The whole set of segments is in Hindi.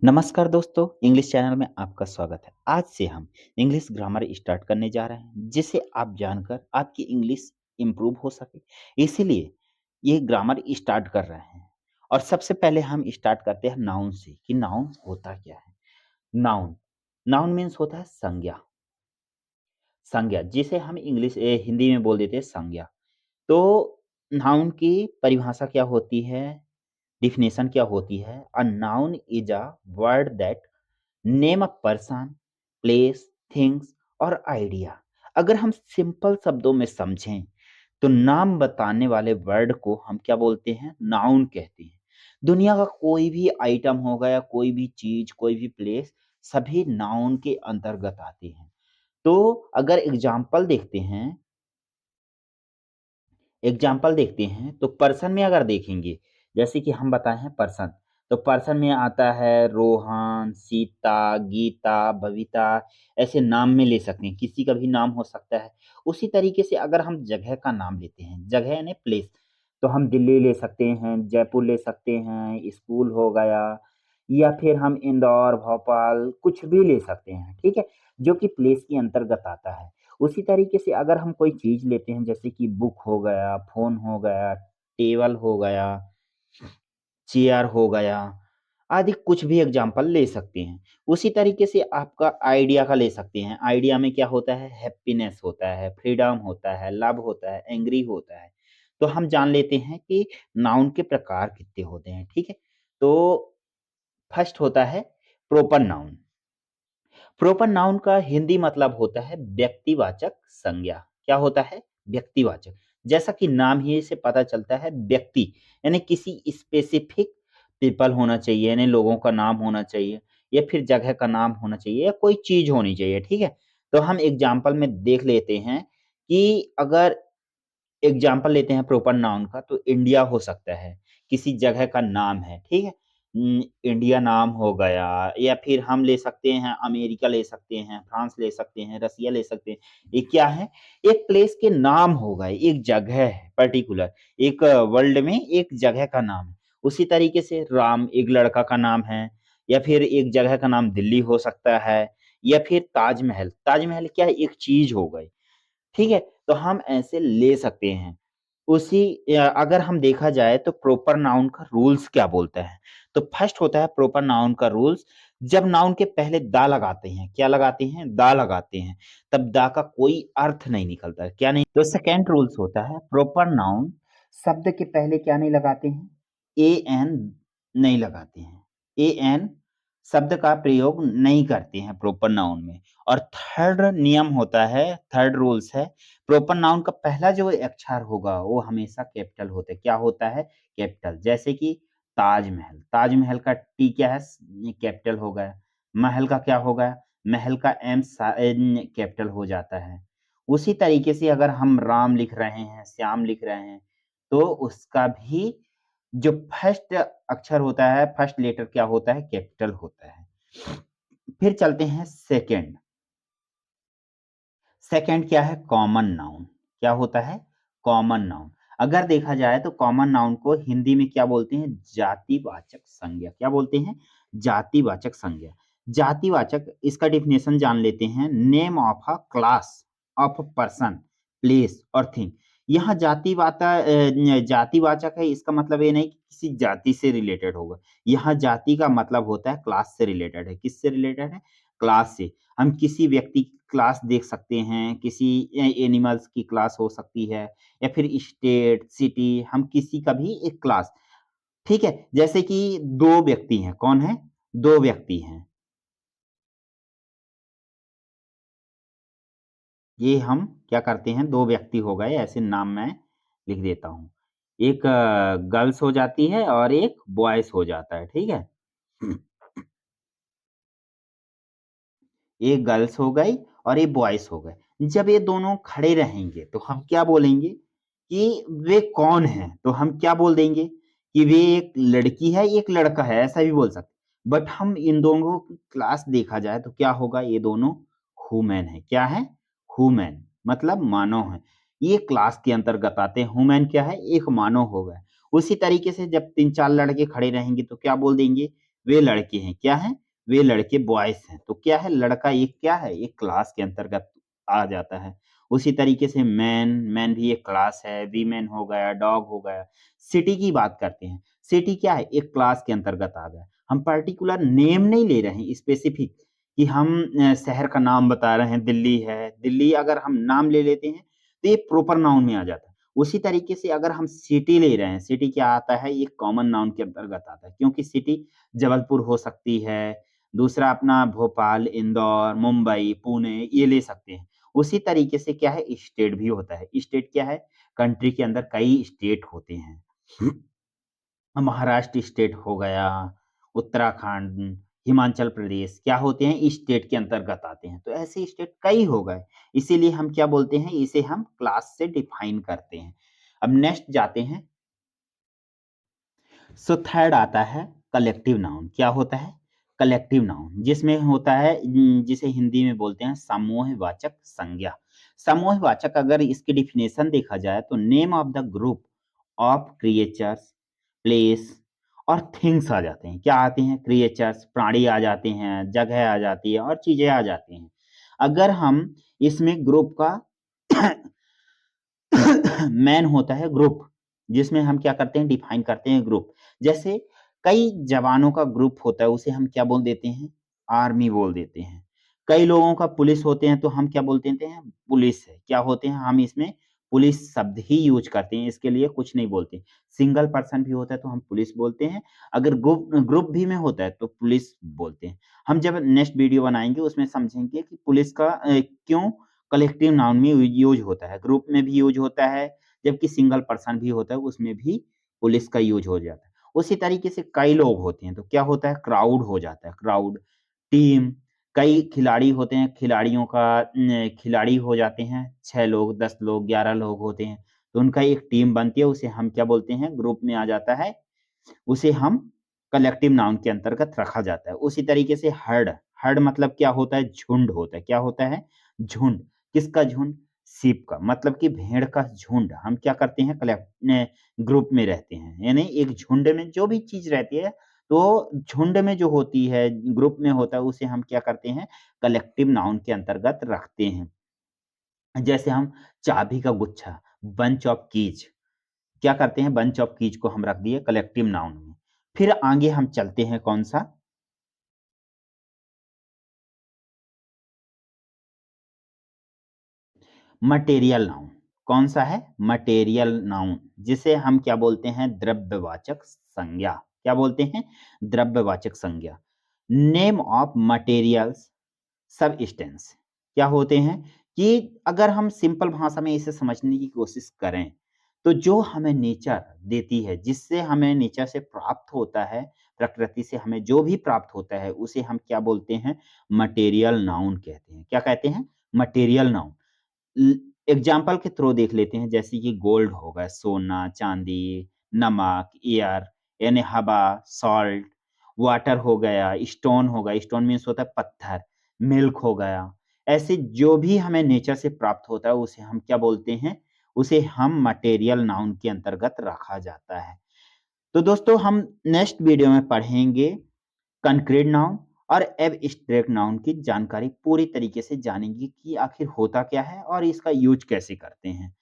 नमस्कार दोस्तों, इंग्लिश चैनल में आपका स्वागत है। आज से हम इंग्लिश ग्रामर स्टार्ट करने जा रहे हैं, जिसे आप जानकर आपकी इंग्लिश इम्प्रूव हो सके। इसीलिए ये ग्रामर स्टार्ट कर रहे हैं। और सबसे पहले हम स्टार्ट करते हैं नाउन से कि नाउन होता क्या है। नाउन नाउन मीन्स होता है संज्ञा। संज्ञा जिसे हम हिंदी में बोल देते हैं संज्ञा। तो नाउन की परिभाषा क्या होती है? डिफिनेशन क्या होती है? A noun is a word that name a person, place, things और आइडिया। अगर हम सिंपल शब्दों में समझें तो नाम बताने वाले वर्ड को हम क्या बोलते हैं? नाउन कहते हैं। दुनिया का कोई भी आइटम हो गया, कोई भी चीज, कोई भी प्लेस, सभी नाउन के अंतर्गत आते हैं। तो अगर एग्जाम्पल देखते हैं तो पर्सन में अगर देखेंगे, जैसे कि हम बताए हैं पर्सन, तो पर्सन में आता है रोहन, सीता, गीता, बबीता, ऐसे नाम में ले सकते हैं, किसी का भी नाम हो सकता है। उसी तरीके से अगर हम जगह का नाम लेते हैं, जगह यानी प्लेस, तो हम दिल्ली ले सकते हैं, जयपुर ले सकते हैं, स्कूल हो गया, या फिर हम इंदौर, भोपाल, कुछ भी ले सकते हैं, ठीक है? जो कि प्लेस के अंतर्गत आता है। उसी तरीके से अगर हम कोई चीज़ लेते हैं, जैसे कि बुक हो गया, फ़ोन हो गया, टेबल हो गया, चेयर हो गया, आदि कुछ भी एग्ज़ाम्पल ले सकते हैं। उसी तरीके से आपका आइडिया का ले सकते हैं। आइडिया में क्या होता है? हैप्पीनेस होता है, फ्रीडम होता है, लव होता है, एंग्री होता है। तो हम जान लेते हैं कि नाउन के प्रकार कितने होते हैं, ठीक है? तो फर्स्ट होता है प्रोपर नाउन। प्रोपर नाउन का हिंदी मतलब होता है व्यक्तिवाचक संज्ञा। क्या होता है? व्यक्तिवाचक। जैसा कि नाम ही से पता चलता है, व्यक्ति यानी किसी स्पेसिफिक पीपल होना चाहिए, यानी लोगों का नाम होना चाहिए, या फिर जगह का नाम होना चाहिए, या कोई चीज होनी चाहिए, ठीक है? तो हम एग्जाम्पल में देख लेते हैं कि अगर एग्जाम्पल लेते हैं प्रॉपर नाउन का, तो इंडिया हो सकता है, किसी जगह का नाम है, ठीक है? इंडिया नाम हो गया, या फिर हम ले सकते हैं अमेरिका ले सकते हैं, फ्रांस ले सकते हैं, रसिया ले सकते हैं। ये क्या है? एक प्लेस के नाम हो गए, एक जगह है पर्टिकुलर, एक वर्ल्ड में एक जगह का नाम है। उसी तरीके से राम एक लड़का का नाम है, या फिर एक जगह का नाम दिल्ली हो सकता है, या फिर ताजमहल। ताजमहल क्या है? एक चीज़ हो गई। ठीक है? तो हम ऐसे ले सकते हैं। अगर हम देखा जाए तो प्रॉपर नाउन का रूल्स क्या बोलता है? तो फर्स्ट होता है प्रॉपर नाउन का रूल्स, जब नाउन के पहले दा लगाते हैं, क्या लगाते हैं? दा लगाते हैं, तब दा का कोई अर्थ नहीं निकलता है, क्या नहीं? तो सेकंड रूल्स होता है प्रॉपर नाउन शब्द के पहले क्या नहीं लगाते हैं? एन नहीं लगाते हैं। एन शब्द का प्रयोग नहीं करते हैं प्रॉपर नाउन में। और थर्ड नियम होता है, थर्ड रूल्स है, प्रॉपर नाउन का पहला जो अक्षर होगा वो हमेशा कैपिटल होता है। क्या होता है? कैपिटल। जैसे कि ताजमहल, ताजमहल का टी क्या है? कैपिटल हो गया। महल का क्या होगा? महल का कैपिटल हो जाता है। उसी तरीके से अगर हम राम लिख रहे हैं, श्याम लिख रहे हैं, तो उसका भी जो फर्स्ट अक्षर होता है, फर्स्ट लेटर क्या होता है? कैपिटल होता है। फिर चलते हैं सेकंड। सेकंड क्या है? Common noun. क्या होता है? Common noun. अगर देखा जाए तो कॉमन नाउन को हिंदी में क्या बोलते हैं? जातिवाचक संज्ञा। क्या बोलते हैं? जातिवाचक संज्ञा। जातिवाचक, इसका डेफिनेशन जान लेते हैं। Name of a class, of a person, place और थिंग। यहाँ जातिवाचक है, इसका मतलब ये नहीं कि किसी जाति से रिलेटेड होगा। यहाँ जाति का मतलब होता है क्लास से रिलेटेड है। किससे रिलेटेड है? क्लास से। हम किसी व्यक्ति की क्लास देख सकते हैं, किसी एनिमल्स की क्लास हो सकती है, या फिर स्टेट, सिटी, हम किसी का भी एक क्लास, ठीक है? जैसे कि 2 व्यक्ति हैं, कौन है? 2 व्यक्ति हैं। ये हम क्या करते हैं? 2 व्यक्ति हो गए, ऐसे नाम मैं लिख देता हूँ। एक गर्ल्स हो जाती है और एक बॉयज़ हो जाता है, ठीक है? एक गर्ल्स हो गई और एक बॉयज़ हो गए। जब ये दोनों खड़े रहेंगे तो हम क्या बोलेंगे कि वे कौन हैं? तो हम क्या बोल देंगे कि वे एक लड़की है, एक लड़का है, ऐसा भी बोल सकते हैं। बट हम इन दोनों की क्लास देखा जाए तो क्या होगा? ये दोनों ह्यूमन हैं। क्या हैं? ह्यूमन मतलब मानव हैं। ये क्लास के अंतर्गत आते हैं। ह्यूमन क्या है? एक मानव हो गए। उसी तरीके से जब 3-4 लड़के खड़े रहेंगे तो क्या बोल देंगे? वे लड़के हैं। क्या हैं? वे लड़के बॉयज़ हैं। तो क्या है लड़का एक क्या है? एक क्लास के अंतर्गत आ जाता है। उसी तरीके से मैन, मैन भी एक क्लास है, वीमेन हो गया, डॉग हो गया। सिटी की बात करते हैं। सिटी क्या है? एक क्लास के अंतर्गत आ गया। हम पर्टिकुलर नेम नहीं ले रहे हैं स्पेसिफिक कि हम शहर का नाम बता रहे हैं, दिल्ली है। दिल्ली अगर हम नाम ले लेते हैं, तो ये प्रॉपर नाउन में आ जाता है। उसी तरीके से अगर हम सिटी ले रहे हैं, सिटी क्या आता है? ये कॉमन नाउन के अंतर्गत आता है क्योंकि सिटी जबलपुर हो सकती है, दूसरा अपना भोपाल, इंदौर, मुंबई, पुणे ये ले सकते हैं। उसी तरीके से क्या है स्टेट भी होता है। स्टेट क्या है? कंट्री के अंदर कई स्टेट होते हैं। महाराष्ट्र स्टेट हो गया, उत्तराखंड, हिमाचल प्रदेश क्या होते हैं? इस स्टेट के अंतर्गत आते हैं। तो ऐसे स्टेट कई हो गए। इसीलिए हम क्या बोलते हैं? इसे हम क्लास से डिफाइन करते हैं। अब नेक्स्ट जाते हैं। सो थर्ड आता है कलेक्टिव नाउन। क्या होता है? कलेक्टिव नाउन जिसमें होता है जिसे हिंदी में बोलते हैं समूहवाचक संज्ञा। समूहवाचक अगर इसकी डेफिनेशन देखा जाए तो name of the group of creatures, place और थिंग्स आ जाते हैं। क्या आते हैं? क्रिएचर्स प्राणी आ जाते हैं, जगह आ जाती है और चीजें आ जाती हैं। अगर हम इसमें ग्रुप का मैन होता है ग्रुप, जिसमें हम क्या करते हैं? डिफाइन करते हैं ग्रुप। जैसे कई जवानों का ग्रुप होता है, उसे हम क्या बोल देते हैं? आर्मी बोल देते हैं। कई लोगों का पुलिस होते हैं, तो हम क्या बोल देते हैं? पुलिस है। क्या होते हैं? हम इसमें पुलिस शब्द ही यूज़ करते हैं, इसके लिए कुछ नहीं बोलते। सिंगल पर्सन भी होता है, तो हम पुलिस बोलते हैं। अगर ग्रुप ग्रुप भी में होता है, तो पुलिस बोलते हैं। हम जब नेक्स्ट वीडियो बनाएँगे, उसमें समझेंगे कि पुलिस का क्यों कलेक्टिव नाउन में यूज़ होता है, ग्रुप में भी यूज़ होता है, जबकि सिंगल पर्सन भी होता है, उसमें भी पुलिस का यूज़ हो जाता है। उसी तरीके से कई लोग होते हैं, तो क्या होता है? क्राउड हो जाता है, क्राउड, टीम, कई खिलाड़ी होते हैं, खिलाड़ियों का खिलाड़ी हो जाते हैं, 6 लोग, 10 लोग, 11 लोग होते हैं, तो उनका एक टीम बनती है, उसे हम क्या बोलते हैं? ग्रुप में आ जाता है, उसे हम कलेक्टिव नाउन के अंतर्गत रखा जाता है। उसी तरीके से हर्ड, हर्ड मतलब क्या होता है? झुंड होता है। क्या होता है? झुंड। किसका झुंड? शीप का। मतलब कि भेड़ का झुंड। हम क्या करते हैं? ग्रुप में रहते हैं। यानी एक झुंड में जो भी चीज़ रहती है, तो झुंड में जो होती है, ग्रुप में होता है, उसे हम क्या करते हैं? कलेक्टिव नाउन के अंतर्गत रखते हैं। जैसे हम चाबी का गुच्छा, बंच ऑफ कीज़ क्या करते हैं? बंच ऑफ कीज़ को हम रख दिए कलेक्टिव नाउन में। फिर आगे हम चलते हैं कौन-सा? Material noun. कौन-सा है? मटेरियल नाउन, जिसे हम क्या बोलते हैं? द्रव्यवाचक संज्ञा। क्या बोलते हैं? द्रव्यवाचक संज्ञा। Name of materials substance. क्या होते हैं? कि अगर हम सिंपल भाषा में इसे समझने की कोशिश करें, तो जो हमें नेचर देती है, जिससे हमें नेचर से प्राप्त होता है, प्रकृति से हमें जो भी प्राप्त होता है, उसे हम क्या बोलते हैं? मटेरियल नाउन कहते हैं। क्या कहते हैं? Material noun. ल एग्ज़ाम्पल के थ्रू देख लेते हैं, जैसे कि गोल्ड हो गया, सोना, चाँदी, नमक, एयर यानी हवा, सॉल्ट, वाटर हो गया, स्टोन हो गया, स्टोन मीन्स होता है पत्थर, मिल्क हो गया। ऐसे जो भी हमें नेचर से प्राप्त होता है, उसे हम क्या बोलते हैं? उसे हम मटेरियल नाउन के अंतर्गत रखा जाता है। तो दोस्तों हम नेक्स्ट वीडियो में पढ़ेंगे कंक्रीट नाउन और एब्स्ट्रैक्ट नाउन की जानकारी पूरी तरीके से जानेंगे कि आखिर होता क्या है और इसका यूज़ कैसे करते हैं।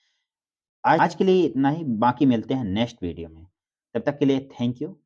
आज के लिए इतना ही, बाकी मिलते हैं नेक्स्ट वीडियो में। तब तक के लिए थैंक यू।